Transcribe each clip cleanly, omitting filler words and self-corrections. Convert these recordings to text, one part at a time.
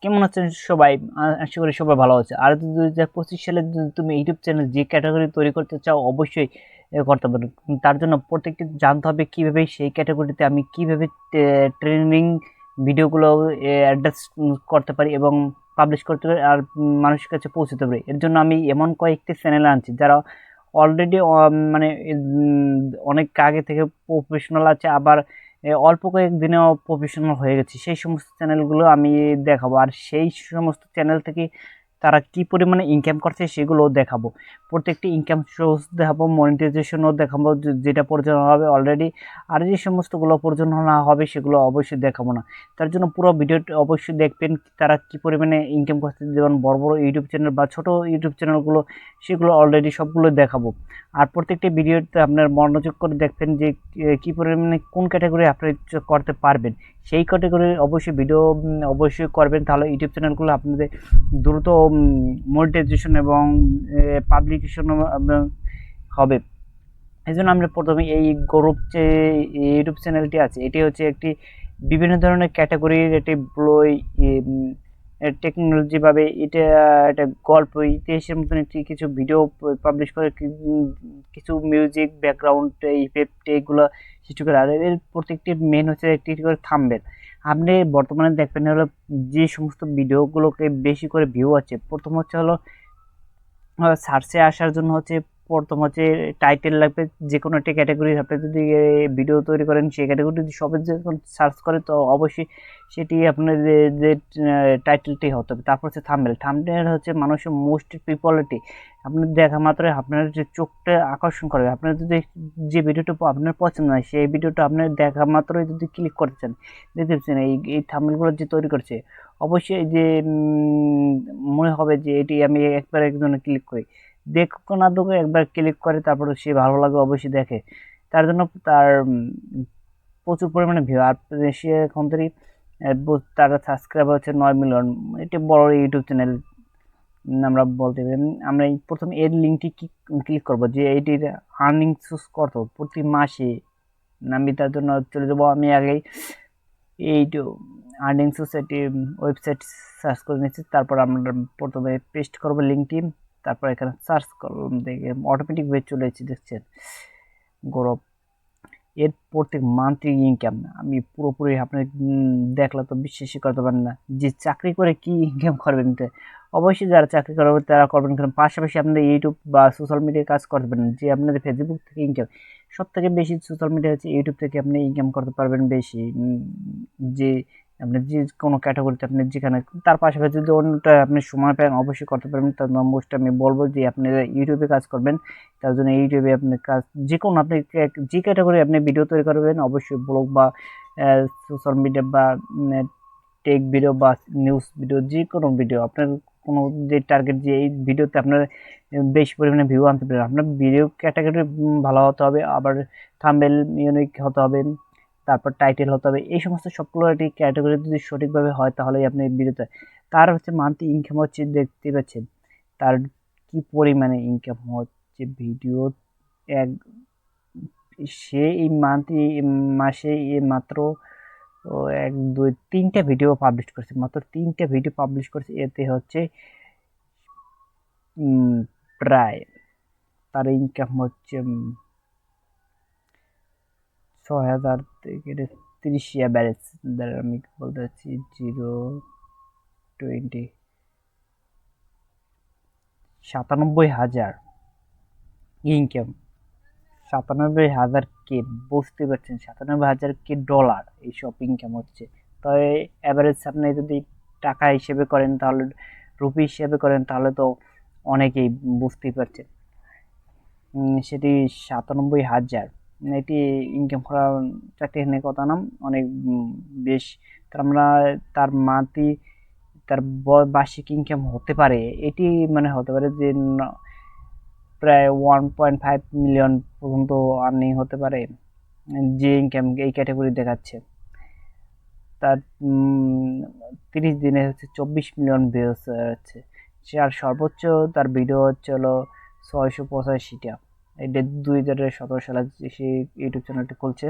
কেমন আছেন সবাই? আশা করি সবাই ভালো আছে। আর ২০২৫ সালে যদি তুমি ইউটিউব চ্যানেল যে ক্যাটেগরি তৈরি করতে চাও অবশ্যই করতে পারো। তার জন্য প্রত্যেকটি জানতে হবে কিভাবে সেই ক্যাটেগরিতে আমি কিভাবে ট্রেনিং ভিডিওগুলো অ্যাড্রেস করতে পারি এবং পাবলিশ করতে পারি আর মানুষের কাছে পৌঁছতে পারি। এর জন্য আমি এমন কয়েকটি চ্যানেল আনছি যারা অলরেডি মানে অনেক আগে থেকে প্রফেশনাল আছে, আবার অল্প কয়েকদিনেও প্রফেশনাল হয়ে গেছে। সেই সমস্ত চ্যানেলগুলো আমি দেখাবো, আর সেই সমস্ত চ্যানেল থেকে তারা কি পরিমাণে ইনকাম করছে সেগুলোও দেখাবো। প্রত্যেকটি ইনকাম সোর্স দেখাবো, মনিটাইজেশনও দেখাবো যেটা পরিচালনা হবে অলরেডি, আর যে সমস্তগুলো পরিচালনা হবে সেগুলো অবশ্যই দেখাবো না। তার জন্য পুরো ভিডিওটি অবশ্যই দেখবেন তারা কি পরিমাণে ইনকাম করছে। যেমন বড় বড় ইউটিউব চ্যানেল বা ছোট ইউটিউব চ্যানেলগুলো, সেগুলো অলরেডি সবগুলো দেখাবো। আর প্রত্যেকটি ভিডিওতে আপনার মনোযোগ করে দেখবেন যে কি পরিমাণে কোন ক্যাটাগরি আপনি করতে পারবেন, সেই ক্যাটাগরি অবশ্যই ভিডিও অবশ্যই করবেন। তাহলে ইউটিউব চ্যানেলগুলো আপনাদের দ্রুত মনিটাইজেশন এবং পাবলিকেশন হবে। এই জন্য আমরা প্রথমে এই গৌরব যে ইউটিউব চ্যানেলটি আছে, এটি হচ্ছে একটি বিভিন্ন ধরনের ক্যাটাগরির একটি বই, টেকনোলজি ভাবে এটা একটা গল্প ইতিহাসের মতন একটি কিছু ভিডিও পাবলিশ করে, কিছু মিউজিক ব্যাকগ্রাউন্ড ইফেক্ট এগুলো সৃষ্টি করে। আর এর প্রত্যেকটি মেন হচ্ছে একটি করে থাম্বনেল। আপনি বর্তমানে দেখবেন হলো যে সমস্ত ভিডিওগুলোকে বেশি করে ভিউ আছে, প্রথম হচ্ছে হলো সার্চে আসার জন্য হচ্ছে প্রথম হচ্ছে টাইটেল লাগবে। যে কোনো একটা ক্যাটাগরি আপনি যদি ভিডিও তৈরি করেন, সেই ক্যাটাগরি যদি সবাই যখন সার্চ করে তো অবশ্যই সেটি আপনার যে টাইটেলটি হতে হবে। তারপর হচ্ছে থাম্বনেল। থাম্বনেল হচ্ছে মানুষের মোস্ট পিপলিটি, আপনার দেখা মাত্রই আপনার যে চোখটা আকর্ষণ করবে। আপনার যদি যে ভিডিওটা আপনার পছন্দ হয় সেই ভিডিওটা আপনার দেখা মাত্রই যদি ক্লিক করতে চান, দেখতে পাচ্ছেন এই থাম্বনেলগুলো যে তৈরি করছে, অবশ্যই যে মনে হবে যে এটি আমি একবার একজনে ক্লিক করি, দেখুক না দেখুক একবার ক্লিক করে তারপরে সে ভালো লাগে অবশ্যই দেখে। তার জন্য তার প্রচুর পরিমাণে ভিউ। আর সে এখন থেকে তার সাবস্ক্রাইবার হচ্ছে 9 মিলিয়ন। এটি বড় ইউটিউব চ্যানেল আমরা বলতে পারি। আমরা এই প্রথম এর লিঙ্কটি ক্লিক করব যে এটির আর্নিং সোর্স কত প্রতি মাসে। আমি তার জন্য চলে যাবো, আমি আগেই এইটু আর্নিং সোসাইটি ওয়েবসাইট সার্চ করে নিচ্ছি। তারপর আমরা প্রথমে পেস্ট করবো লিঙ্কটি, তারপর এখানে সার্চ করলাম, দেখে অটোমেটিক ওয়ে চলে এসেছে, দেখছেন গৌরব। এর প্রত্যেক মান্থলি ইনকাম আমি পুরোপুরি আপনি দেখলে তো বিশ্বাসই করতে পারেন না যে চাকরি করে কি ইনকাম করবেন। অবশ্যই যারা চাকরি করবে তারা করবেন, কারণ পাশাপাশি আপনাদের ইউটিউব বা সোশ্যাল মিডিয়ায় কাজ করতে পারেন। যে আপনাদের ফেসবুক থেকে ইনকাম সব থেকে বেশি, সোশ্যাল মিডিয়া হচ্ছে ইউটিউব থেকে আপনি ইনকাম করতে পারবেন বেশি। যে আপনি যে কোনো ক্যাটাগরিতে আপনি যেখানে, তার পাশাপাশি যদি অন্যটা আপনি সময় পান অবশ্যই করতে পারবেন। তার নম্বরটা আমি বলবো যে আপনি ইউটিউবে কাজ করবেন। তার জন্য ইউটিউবে আপনি কাজ যে কোনো আপনি যে ক্যাটাগরি আপনি ভিডিও তৈরি করবেন, অবশ্যই ব্লগ বা সোশ্যাল মিডিয়া বা টেক ভিডিও বা নিউজ ভিডিও, যে কোনো ভিডিও আপনার কোনো যে টার্গেট যে এই ভিডিওতে আপনার বেশি পরিমাণে ভিউ আনতে পারেন, আপনার ভিডিও ক্যাটাগরি ভালো হতে হবে, আবার থাম্বনেল ইউনিক হতে হবে, তারপর টাইটেল হতে হবে। এই সমস্ত সবগুলো একটি ক্যাটাগরি যদি সঠিকভাবে হয় তাহলেই আপনি ভিডিওতে, তার হচ্ছে মান্থলি ইনকাম হচ্ছে দেখতে পাচ্ছেন তার কি পরিমাণে ইনকাম হচ্ছে ভিডিও। এক সে এই মান্থলি মাসে মাত্র 1 2 3টা ভিডিও পাবলিশ করছে, মাত্র 3টা ভিডিও পাবলিশ করছে। এতে হচ্ছে প্রায় তার ইনকাম হচ্ছে 6,000 থেকে 30 অ্যাভারেজ। আমি বলতে চাচ্ছি 0 20 97,000 ইনকাম। 97,000 কে, বুঝতে পারছেন 97,000 কে ডলার এইসব ইনকাম হচ্ছে। তবে অ্যাভারেজ আপনি যদি টাকা হিসেবে করেন তাহলে, রুপি হিসেবে করেন তাহলে তো অনেকেই বুঝতেই পারছেন। সেটি 97,000 এটি ইনকাম করা চাকরিখানের কথা নাম অনেক বেশ। তার আমরা তার মান্থলি তার বার্ষিক ইনকাম হতে পারে, এটি মানে হতে পারে যে প্রায় 1.5 মিলিয়ন পর্যন্ত আর্নিং হতে পারে, যে ইনকাম এই ক্যাটাগরি দেখাচ্ছে। তার 30 দিনে হচ্ছে 24 মিলিয়ন ভিউজ হচ্ছে। সে আর সর্বোচ্চ তার ভিডিও হচ্ছে হলো 685টা। এটা 2017 সালে সে ইউটিউব চ্যানেলটি খুলছে,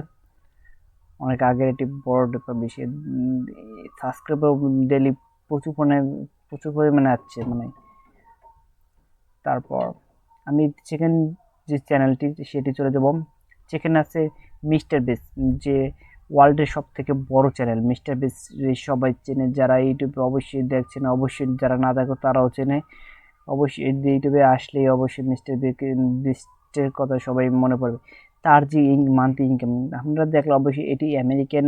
অনেক আগের এটি বড় বেশি সাবস্ক্রাইবার ডেলি প্রচুর পরিমাণে আসছে মানে। তারপর আমি সেকেন্ড যে চ্যানেলটি সেটি চলে যাব। সেখানে আছে মিস্টার বিস, যে ওয়ার্ল্ডের সব থেকে বড় চ্যানেল মিস্টার বিস। সবাই চেনে, যারা ইউটিউবে অবশ্যই দেখছেন, অবশ্যই যারা না দেখো তারাও চেনে। অবশ্যই ইউটিউবে আসলেই অবশ্যই মিস্টার বিস্টের কথা সবাই মনে পড়বে। তার যে মান্থলি ইনকাম আমরা দেখলে অবশ্যই এটি আমেরিকান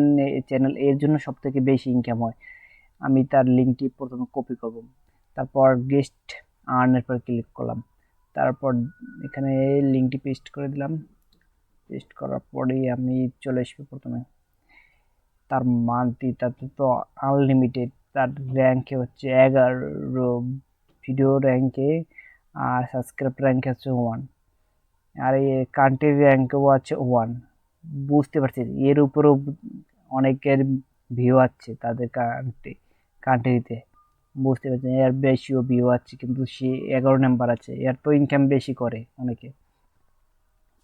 চ্যানেল, এর জন্য সব থেকে বেশি ইনকাম হয়। আমি তার লিঙ্কটি প্রথমে কপি করব, তারপর গেস্ট আর্নের পর ক্লিক করলাম, তারপর এখানে লিঙ্কটি পেস্ট করে দিলাম। পেস্ট করার পরেই আমি চলে আসবো প্রথমে তার মান্থলি, তাতে তো আনলিমিটেড। তার র্যাঙ্কে হচ্ছে 11, ভিডিও র্যাঙ্কে, আর সাবস্ক্রাইব র্যাঙ্কে আছে 1, আর এই কান্ট্রি র্যাঙ্কেও আছে 1। বুঝতে পারছি এর উপরেও অনেকের ভিউ আছে তাদের কান্ট্রিতে। বুঝতে পারছেন এর বেশিও ভিউ আছে, কিন্তু সে 11 নাম্বার আছে, এর তো ইনকাম বেশি করে অনেকে।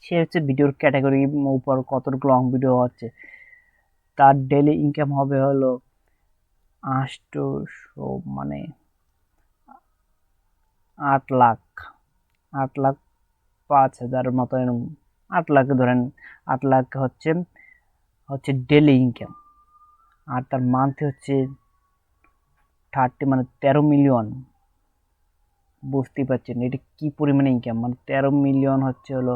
সে হচ্ছে ভিডিওর ক্যাটাগরি উপর কতটুকু লং ভিডিও হচ্ছে, তার ডেইলি ইনকাম হবে হলো 800, মানে 8 লাখ, 8,05,000 মতো, 8 লাখ ধরেন। 8 লাখ হচ্ছে হচ্ছে ডেইলি ইনকাম। আর তার মান্থলি হচ্ছে 30, মানে 13 মিলিয়ন। বুঝতেই পারছেন এটা কি পরিমাণে ইনকাম, মানে 13 মিলিয়ন হচ্ছে হলো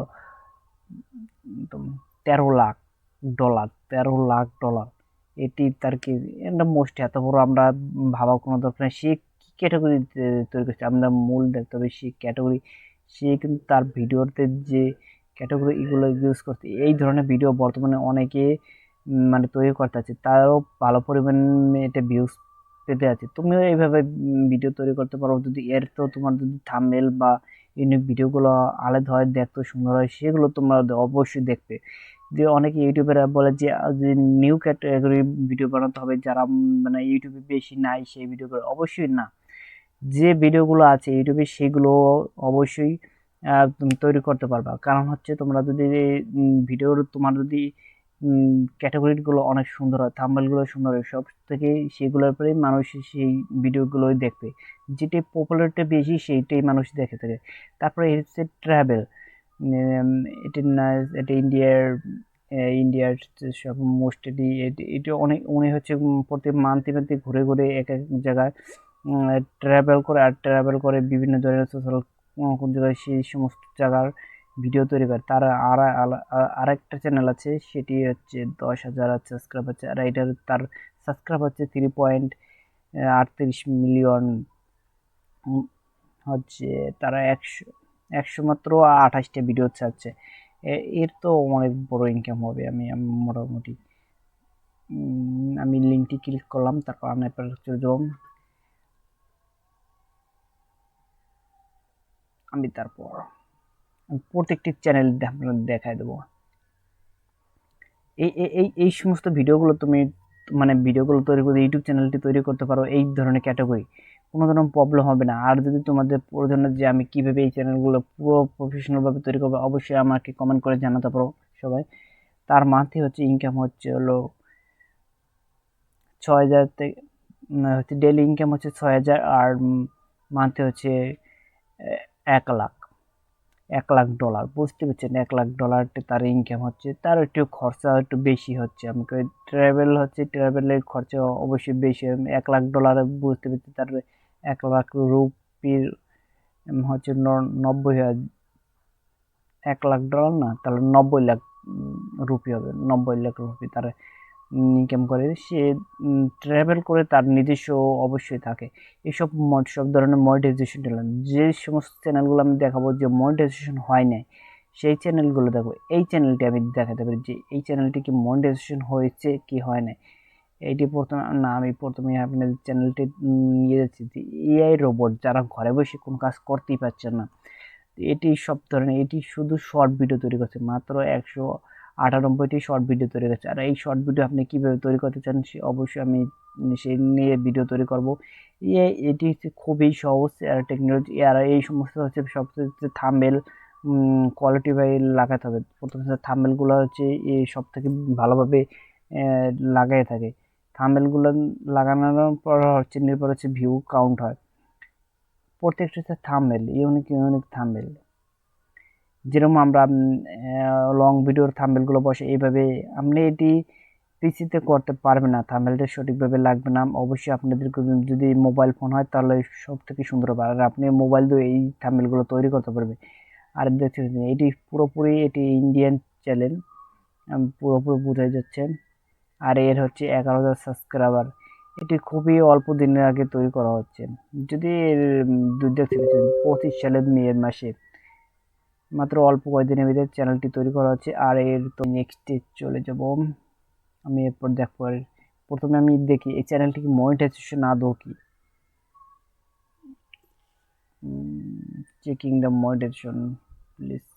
13 লাখ ডলার। 13 লাখ ডলার, এটি তার কি এটা মোস্ট। এত বড় আমরা ভাবা কোনো দরকার নেই। সে কি ক্যাটাগরি তৈরি করছে আমরা মূল দেখতে হবে, সে ক্যাটাগরি। সে কিন্তু তার ভিডিওতে যে ক্যাটাগরি এগুলো ইউজ করছে, এই ধরনের ভিডিও বর্তমানে অনেকে মানে তৈরি করতে আছে, তারও ভালো পরিমাণে এটা ভিউজ পেতে আছে। তুমিও এইভাবে ভিডিও তৈরি করতে পারো, যদি এর তো তোমার যদি থাম্বনেল বা ইউনিক ভিডিওগুলো আলাদা হয়, দেখতে সুন্দর হয়, সেগুলো তোমরা অবশ্যই দেখবে। যে অনেকে ইউটিউবের বলে যে নিউ ক্যাটাগরি ভিডিও বানাতে হবে, যারা মানে ইউটিউবে বেশি নাই সেই ভিডিওগুলো, অবশ্যই না। যে ভিডিওগুলো আছে ইউটিউবে সেগুলো অবশ্যই তুমি তৈরি করতে পারবা। কারণ হচ্ছে তোমরা যদি ভিডিওর তোমার যদি ক্যাটাগরিগুলো অনেক সুন্দর হয়, থাম্বনেলগুলো সুন্দর হয়, সব থেকে সেগুলোর পরেই মানুষ সেই ভিডিওগুলোই দেখবে। যেটি পপুলারিটি বেশি সেইটাই মানুষ দেখে থাকে। তারপরে হচ্ছে ট্রাভেল, এটি না, এটা ইন্ডিয়ার সব মোস্ট, এটি অনেক, উনি হচ্ছে প্রতি মান্থলি মান্থলি ঘুরে ঘুরে এক এক জায়গায় ট্রাভেল করে, আর ট্রাভেল করে বিভিন্ন ধরনের সোশ্যাল কোন জায়গায় সেই সমস্ত জায়গার ভিডিও তৈরি করে। তার আরেকটা চ্যানেল আছে, সেটি হচ্ছে 10,000 সাবস্ক্রাইব আছে, আর এটার তার সাবস্ক্রাইব হচ্ছে 3.38 মিলিয়ন হচ্ছে। তারা একশো মাত্র 28টা ভিডিও ছাড়ছে। এর তো অনেক বড় ইনকাম হবে। আমি মোটামুটি আমি লিঙ্কটি ক্লিক করলাম, তারপর আমি চলে যাব। আমি তারপর প্রত্যেকটি চ্যানেল আপনাদের দেখায় দেবো। এই সমস্ত ভিডিওগুলো তুমি মানে ভিডিওগুলো তৈরি করে ইউটিউব চ্যানেলটি তৈরি করতে পারো এই ধরনের ক্যাটাগরি, কোনো ধরনের প্রবলেম হবে না। আর যদি তোমাদের প্রয়োজন যে আমি কিভাবে এই চ্যানেলগুলো পুরো প্রফেশনালভাবে তৈরি করবো, অবশ্যই আমাকে কমেন্ট করে জানাতে পারো সবাই। তার মান্থলি হচ্ছে ইনকাম হচ্ছে হলো 6,000 থেকে, হচ্ছে ডেইলি ইনকাম হচ্ছে 6,000, আর মান্থলি হচ্ছে 1 লাখ, 1 লাখ ডলার। বুঝতে পারছেন 1 লাখ ডলার তার ইনকাম হচ্ছে। তার একটু খরচা একটু বেশি হচ্ছে, আমাকে ট্রাভেল হচ্ছে, ট্রাভেলের খরচা অবশ্যই বেশি। 1 লাখ ডলার বুঝতে পারছি, তার 1 লাখ রুপির হচ্ছে 90,000। 1 লাখ ডলার না, তাহলে 90 লাখ রুপি হবে, 90 লাখ রুপি তার ইনকাম করে। সে ট্রাভেল করে, তার নিজস্ব অবশ্যই থাকে। এসব সব ধরনের মনিটাইজেশন চ্যানেল, যে সমস্ত চ্যানেলগুলো আমি দেখাবো যে মনিটাইজেশন হয় নাই, সেই চ্যানেলগুলো দেখো। এই চ্যানেলটি আমি দেখাতে পারি যে এই চ্যানেলটি কি মনিটাইজেশন হয়েছে কি হয় নাই। এইটি প্রথমে না, আমি প্রথমে আপনাদের চ্যানেলটি নিয়ে যাচ্ছি যে এআই রোবট, যারা ঘরে বসে কোনো কাজ করতেই পারছেন না, এটি সব ধরনের, এটি শুধু শর্ট ভিডিও তৈরি করছে, মাত্র 198টি শর্ট ভিডিও তৈরি করছে। আর এই শর্ট ভিডিও আপনি কীভাবে তৈরি করতে চান সে অবশ্যই আমি সেই নিয়ে ভিডিও তৈরি করব। এটি হচ্ছে খুবই সহজ টেকনোলজি। আর এই সমস্ত হচ্ছে সবচেয়ে হচ্ছে থাম্বনেল কোয়ালিটি বাই লাগাতে হবে। প্রথমে থাম্বনেলগুলো হচ্ছে এই সব থেকে ভালোভাবে লাগাই থাকে। থাম্বনেলগুলো লাগানোর পর হচ্ছে নির্ভর হচ্ছে ভিউ কাউন্ট হয়। প্রত্যেকটা হচ্ছে থাম্বনেল, ইউনিক ইউনিক থাম্বনেল। যেরকম আমরা লং ভিডিওর থাম্বনেলগুলো বসে এইভাবে আপনি এটি পিসিতে করতে পারবে না, থাম্বনেলটা সঠিকভাবে লাগবে না। অবশ্যই আপনাদের যদি মোবাইল ফোন হয় তাহলে সব থেকে সুন্দর হবে, আর আপনি মোবাইল দিয়ে এই থাম্বনেলগুলো তৈরি করতে পারবে। আর দেখছেন এটি পুরোপুরি এটি ইন্ডিয়ান চ্যানেল, পুরোপুরি বোঝাই যাচ্ছে। আর এর হচ্ছে 11,000 সাবস্ক্রাইবার। এটি খুবই অল্প দিনের আগে তৈরি করা হচ্ছে, যদি দেখতে 25 সালের মে মাসে মাত্র অল্প কয়েকদিনের ভিতরে চ্যানেলটি তৈরি করা হচ্ছে। আর এর তো নেক্সটে চলে যাব আমি, এরপর দেখবো। প্রথমে আমি দেখি এই চ্যানেলটিকে মনিটাইজেশন আদৌ কি, চেকিং দ্য মনিটাইজেশন প্লিজ।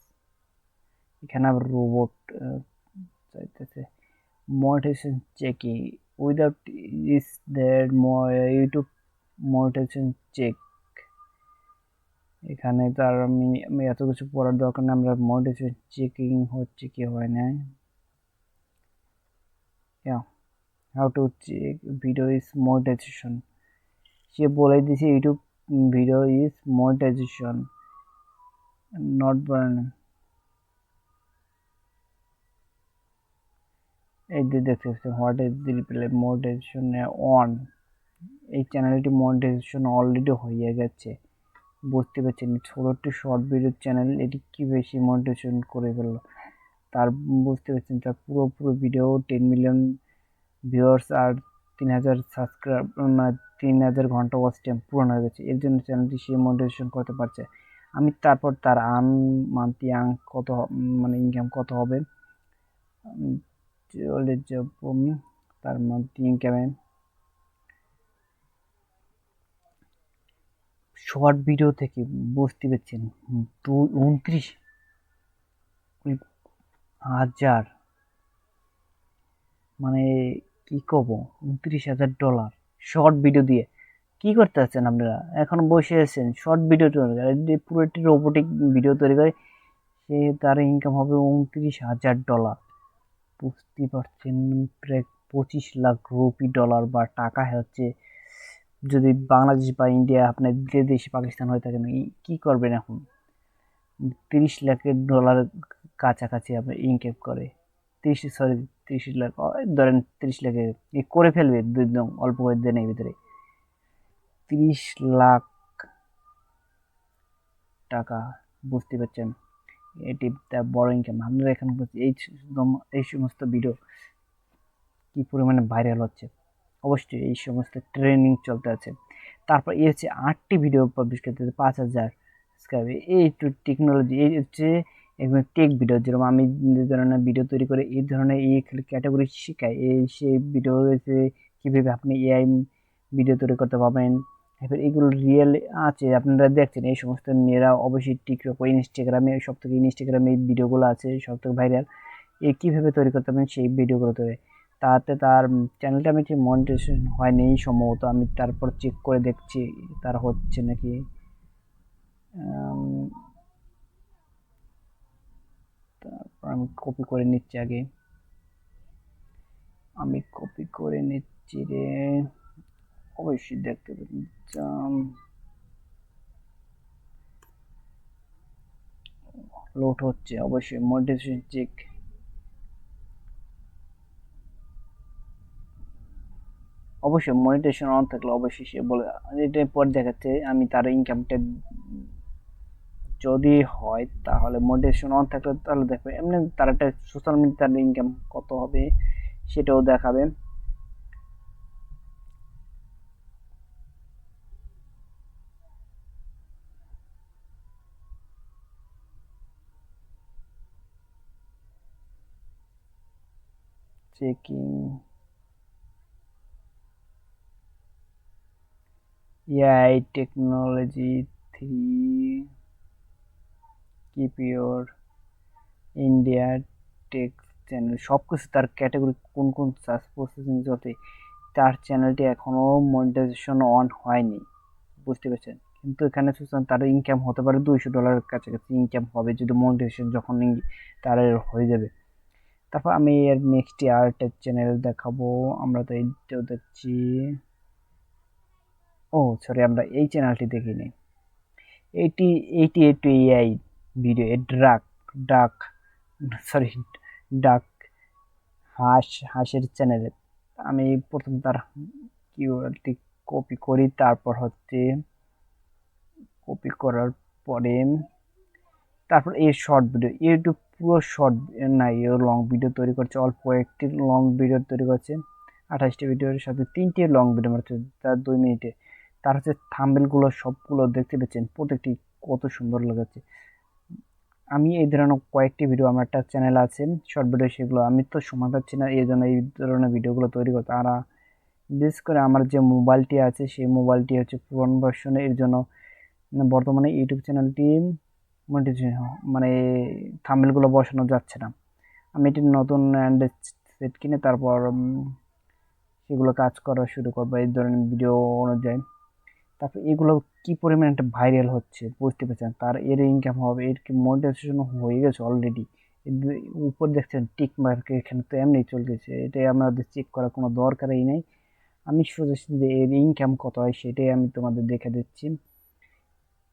এখানে আবার রোবট চাইতেছে monetization checking without is there YouTube monetization check। এখানে তার আমি এত কিছু পড়ার দরকার নেই, আমরা monetization চেকিং হচ্ছে কি হয় না। how to check video is monetization, সে বলে দিয়েছে YouTube video is monetization not burn। এই যে দেখতে পাচ্ছেন what is the reply monetization on. এই চ্যানেলটি মনিটাইজেশন অলরেডি হয়ে গেছে, বুঝতে পারছেন। ছোট একটি শর্ট ভিডিও চ্যানেল এটি কি বেশি মনিটাইজেশন করে ফেললো, তার বুঝতে পারছেন তার পুরো ভিডিও 10 মিলিয়ন ভিউয়ার্স আর 3,000 সাবস্ক্রাইব, 3,000 ঘন্টা ওয়াচ টাইম পূরণ হয়ে গেছে। এর জন্য চ্যানেলটি সে মনিটাইজেশন করতে পারছে। আমি তারপর তার মান্থলি কত মানে ইনকাম কত হবে চলে যাব, তার মান্থলি ইনকামে শর্ট ভিডিও থেকে বুঝতে পারছেন 29,000, মানে কি কব, $29,000 শর্ট ভিডিও দিয়ে। কি করতে আছেন আপনারা, এখন বসে আছেন শর্ট ভিডিও তৈরি করে, পুরো একটি রোবোটিক ভিডিও তৈরি করে সে তার ইনকাম হবে $29,000। বুঝতে পারছেন প্রায় 25 লাখ রুপি, ডলার বা টাকা হচ্ছে। যদি বাংলাদেশ বা ইন্ডিয়া আপনার যে দেশে পাকিস্তান হয়ে থাকেন কি করবেন এখন, 30 লাখের ডলার কাছাকাছি আপনি ইনকাম করে 30 লাখ ধরেন, 30 লাখে করে ফেলবে অল্প কয়েকদিনের ভিতরে 30 লাখ টাকা। বুঝতে পারছেন এটি তার বড় ইনকাম। আপনারা এখন এই সমস্ত ভিডিও কি পরিমাণে ভাইরাল হচ্ছে, অবশ্যই এই সমস্ত ট্রেনিং চলতে আছে। তারপর এই হচ্ছে 8টি ভিডিও পাবলিশ করতে 5,000 সাবস্ক্রাইব। এই একটু টেকনোলজি, এই হচ্ছে একদম টেক ভিডিও, যেরকম আমি যে ধরনের ভিডিও তৈরি করে এই ধরনের এই ক্যাটাগরি শেখাই, এই সেই ভিডিও রয়েছে কীভাবে আপনি এআই ভিডিও তৈরি করতে পারবেন। এবার এগুলো রিয়েল আছে, আপনারা দেখছেন এই সমস্ত মেয়েরা অবশ্যই টিকটক ও ইনস্টাগ্রামে, সব থেকে ইনস্টাগ্রামে এই ভিডিওগুলো আছে সব থেকে ভাইরাল। এ কীভাবে তৈরি করতে পারবেন সেই ভিডিওগুলো তৈরি, তাতে তার চ্যানেলটা আমি ঠিক মনিটাইজেশন হয়নি সম্ভবত, আমি তারপর চেক করে দেখছি তার হচ্ছে নাকি। তারপর আমি কপি করে নিচ্ছি, আগে আমি কপি করে নিচ্ছি রে, অবশ্যই দেখতে লোড হচ্ছে, অবশ্যই মনিটাইজেশন চেক। অবশ্যই মনিটাইজেশন অন থাকলে অবশ্যই সে বলে, এটা পর দেখাচ্ছে আমি তার ইনকামটা যদি হয় তাহলে মনিটাইজেশন অন থাকলে তাহলে দেখবে এমনি তার একটা সোশ্যাল মিডিয়া তার ইনকাম কত হবে সেটাও দেখাবে। Checking AI technology 3 keep your India take channel, সব কিছু তার ক্যাটাগরি কোন কোন সার্চ প্রসেসিং চলছে, তার চ্যানেলটি এখনও মনিটাইজেশন অন হয়নি, বুঝতে পারছেন। কিন্তু এখানে তার ইনকাম হতে পারে $200 কাছাকাছি ইনকাম হবে যদি মনিটাইজেশন যখন তার হয়ে যাবে। তারপর আমি এর নেক্সট আরেকটা চ্যানেল দেখাবো। আমরা তো এইটাও দেখছি। ও সরি, আমরা এই চ্যানেলটি দেখিনি। এইটি এইটি একটু এআই ভিডিও, ডাক সরি ডাক হাঁসের চ্যানেলে আমি প্রথম তার কিওয়ার্ডটি কপি করি, তারপর হচ্ছে কপি করার পরে তারপর এই শর্ট ভিডিও, ইউটিউব পুরো শর্ট না লং ভিডিও তৈরি করছে, অল্প একটি লং ভিডিও তৈরি করছে, 28টি ভিডিওর সাথে 3টি লং ভিডিও মাত্র তার 2 মিনিটে। তার হচ্ছে থাম্বনেলগুলো সবগুলো দেখতে পাচ্ছেন, প্রত্যেকটি কত সুন্দর লাগাচ্ছে। আমি এই ধরনের কয়েকটি ভিডিও, আমার একটা চ্যানেল আছে শর্ট ভিডিও, সেগুলো আমি তো সময় পাচ্ছি না, এই জন্য এই ধরনের ভিডিওগুলো তৈরি করতে। আর বিশেষ করে আমার যে মোবাইলটি আছে সেই মোবাইলটি হচ্ছে পুরনো ভার্সনে, এর জন্য বর্তমানে ইউটিউব চ্যানেলটি মনিটাইজেশন মানে থাম্বনেলগুলো বসানো যাচ্ছে না। আমি এটি নতুন সেট কিনে তারপর সেগুলো কাজ করা শুরু করবো এই ধরনের ভিডিও অনুযায়ী। তারপর এগুলো কি পরিমাণে একটা ভাইরাল হচ্ছে বুঝতে পারছেন, তার এর ইনকাম হবে, এর কি মনিটাইজেশন হয়ে গেছে অলরেডি। উপর দেখছেন টিক মার্ক, এখানে তো এমনি চলতেছে, এটাই আমাদের চেক করার কোনো দরকারই নেই। আমি শুধু যে এর ইনকাম কত হয় সেটাই আমি তোমাদের দেখে দিচ্ছি।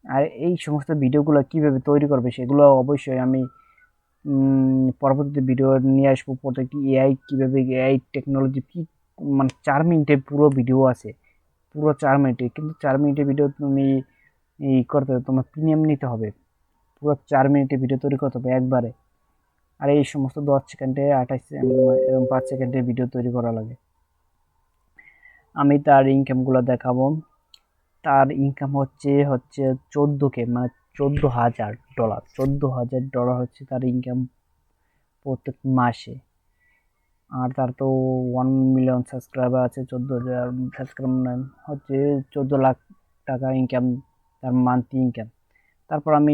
আর এই সমস্ত ভিডিওগুলো কিভাবে তৈরি করবে সেগুলো অবশ্যই আমি পরবর্তী ভিডিও নিয়ে আসবো। প্রত্যেকটি এআই কীভাবে, এআই টেকনোলজি কি, মানে 4 মিনিটের পুরো ভিডিও আছে, পুরো 4 মিনিটে, কিন্তু 4 মিনিটের ভিডিও তুমি করতে হবে, তোমার প্রিমিয়াম নিতে হবে, পুরো 4 মিনিটের ভিডিও তৈরি করতে হবে একবারে। আর এই সমস্ত 10 সেকেন্ডে 28 সেকেন্ড এবং 5 সেকেন্ডের ভিডিও তৈরি করা লাগে। আমি তার ইনকামগুলো দেখাবো। তার ইনকাম হচ্ছে 14K, মানে $14,000, $14,000 হচ্ছে তার ইনকাম প্রত্যেক মাসে। আর তার তো 1 মিলিয়ন সাবস্ক্রাইবার আছে, 14,000 সাবস্ক্রাইবার হচ্ছে 14 লাখ টাকা ইনকাম, তার মান্থলি ইনকাম। তারপর আমি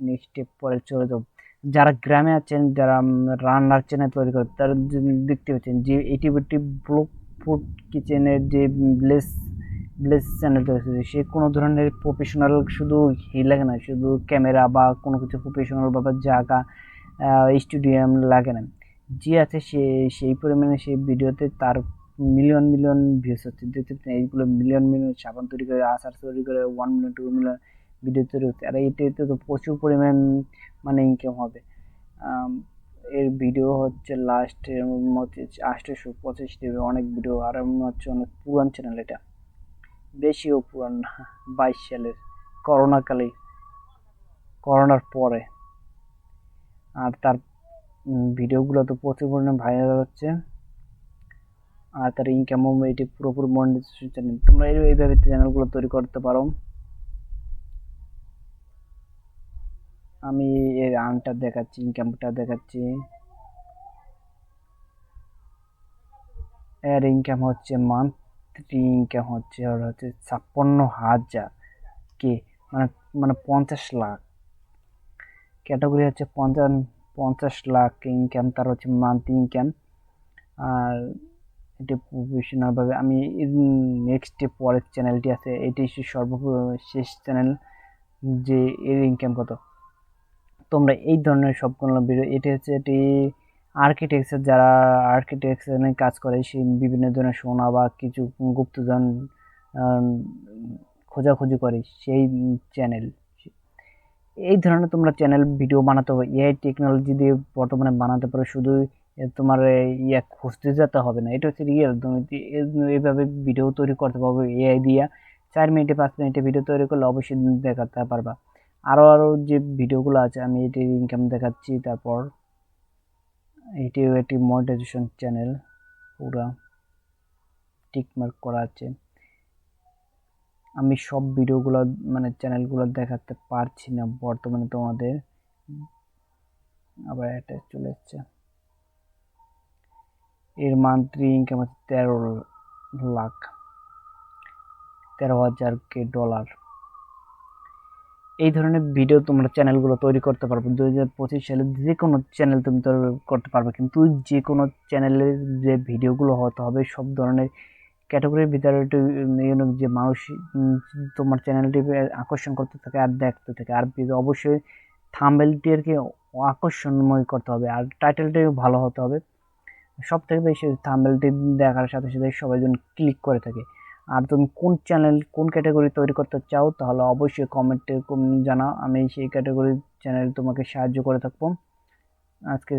নেক্সট স্টেপ পরে চলে যাব। যারা গ্রামে আছেন, যারা রান্নার চ্যানেল তৈরি করে, তারা দেখতে পাচ্ছেন যে এটি ব্লগ ফুড কিচেনের যে ভিলেজ চ্যানেল তৈরি করেছে, সে কোনো ধরনের প্রফেশনাল শুধু লাগে না, শুধু ক্যামেরা বা কোনো কিছু প্রফেশনাল বা জায়গা স্টুডিয়াম লাগে না, যে আছে সে সেই পরিমাণে সেই ভিডিওতে তার মিলিয়ন ভিউজ হচ্ছে। দেখতে পাচ্ছেন এইগুলো মিলিয়ন সাবান তৈরি করে, আচার তৈরি করে 1 মিলিয়ন 2 মিলিয়ন ভিডিও তৈরি হচ্ছে। আর এতে তো প্রচুর পরিমাণ মানে ইনকাম হবে। এর ভিডিও হচ্ছে লাস্ট মধ্যে 825 দেবে অনেক ভিডিও। আর হচ্ছে অনেক পুরান চ্যানেল, এটা বেশিও পুরান না, 22 সালের করোনার পরে। আর তার ভিডিওগুলো তো প্রচুর পরিমাণে ভাইরাল হচ্ছে। আর তার ইনকামও এটি পুরোপুরি মনিটাইজেশন চ্যানেল। তোমরা এইভাবে চ্যানেলগুলো তৈরি করতে পারো। আমি এর আর্নটা দেখাচ্ছি, ইনকামটা দেখাচ্ছি। এর ইনকাম হচ্ছে মান্থলি ইনকাম হচ্ছে 56,000 কে, মানে 50 লাখ। ক্যাটাগরি হচ্ছে 50 লাখ ইনকাম তার হচ্ছে মান্থলি ইনকাম। আর এটা প্রফেশনালভাবে আমি নেক্সট যে পরের চ্যানেলটি আছে এটি সর্বশেষ চ্যানেল, যে এর ইনকাম কত। তোমরা এই ধরনের সবগুলো ভিডিও, এটি হচ্ছে এটি আর্কিটেকচার, যারা আর্কিটেকচার নিয়ে কাজ করে সেই বিভিন্ন ধরনের সোনা বা কিছু গুপ্তধন খোঁজাখুঁজি করে সেই চ্যানেল। এই ধরনের তোমরা চ্যানেল ভিডিও বানাতে হবে, এআই টেকনোলজি দিয়ে বর্তমানে বানাতে পারো। শুধু তোমার খুঁজতে যেতে হবে না, এটা হচ্ছে রিয়েল। তুমি এইভাবে ভিডিও তৈরি করতে পারবে এআই দিয়ে। 4 মিনিটে 5 মিনিটে ভিডিও তৈরি করলে অবশ্যই দেখাতে পারবা। আরও যে ভিডিওগুলো আছে আমি এটির ইনকাম দেখাচ্ছি। তারপর এটিও একটি মনিটাইজেশন চ্যানেল, পুরা টিকমার্ক করা আছে। আমি সব ভিডিওগুলো মানে চ্যানেলগুলো দেখাতে পারছি না বর্তমানে তোমাদের। আবার এটা চলে এসছে। এর মান্থলি ইনকাম হচ্ছে 13,000 এই ধরনের ভিডিও তোমরা চ্যানেলগুলো তৈরি করতে পারবে। 2025 সালে যে কোনো চ্যানেল তুমি তৈরি করতে পারবে, কিন্তু যে কোনো চ্যানেলের যে ভিডিওগুলো হতে হবে সব ধরনের ক্যাটাগরির ভিতরে একটু ইউনিক, যে মানুষ তোমার চ্যানেলটি আকর্ষণ করতে থাকে আর দেখতে থাকে। আর অবশ্যই থাম্বনেলটিকে আকর্ষণময় করতে হবে, আর টাইটেলটাও ভালো হতে হবে। সব থেকে বেশি থাম্বনেলটি দেখার সাথে সাথে সবাই যেন ক্লিক করে থাকে। আর তুমি কোন চ্যানেল কোন ক্যাটাগরি তৈরি করতে চাও তাহলে অবশ্যই কমেন্টে জানাও, আমি সেই ক্যাটাগরি চ্যানেল তোমাকে সাহায্য করে থাকবো। আজকে